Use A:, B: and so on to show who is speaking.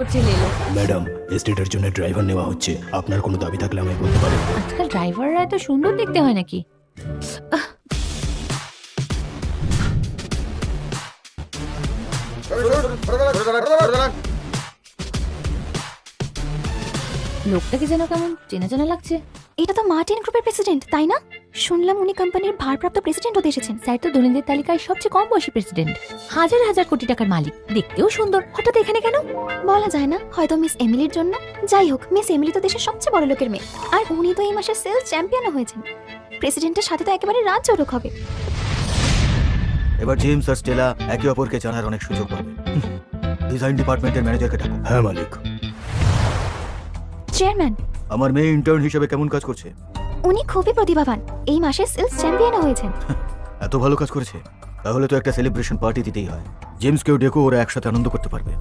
A: করছে লেলো।
B: ম্যাডাম, এস্টেটের জন্য ড্রাইভার নেওয়া হচ্ছে। আপনার কোনো দাবি থাকলে আমায় বলতে পারেন।
A: আজকাল ড্রাইভাররা এত সুন্দর দেখতে হয় নাকি? লোকটাকে যেন কেমন চেনা চেনা লাগছে।
C: এটা তো মার্টিন গ্রুপের প্রেসিডেন্ট, তাই না? শুনলাম উনি কোম্পানির ভারপ্রাপ্ত প্রেসিডেন্ট হতে এসেছেন।
A: স্যার তো ধনীদের তালিকায় সবচেয়ে কম বয়সী প্রেসিডেন্ট, হাজার হাজার কোটি টাকার মালিক, দেখতেও সুন্দর। হঠাৎ এখানে কেন?
C: বলা যায় না, হয়তো মিস এমিলির জন্য। যাই হোক, মিস এমিলি তো দেশের সবচেয়ে বড় লোকের মেয়ে, আর উনি তো এই মাসে সেলস চ্যাম্পিয়নও হয়েছেন। প্রেসিডেন্টের সাথে তো একেবারে রাজ চৌরক হবে।
D: এবার জেমস আর স্টেলা একে অপরকে জানার অনেক সুযোগ পাবে। ডিজাইন ডিপার্টমেন্টের ম্যানেজারকে ডাকো।
B: হ্যাঁ মালিক।
C: চেয়ারম্যান,
D: আমার মেয়ে ইন্টার্ন হিসেবে কেমন কাজ করছে?
C: উনি খুবই প্রতিভাবান, এই মাসে সেলস চ্যাম্পিয়নও হয়েছেন।
D: এত ভালো কাজ করেছে, তাহলে তো একটা সেলিব্রেশন পার্টি দিতেই হয়। জেমসকেও ডেকো, ওরা একসাথে আনন্দ করতে পারবে।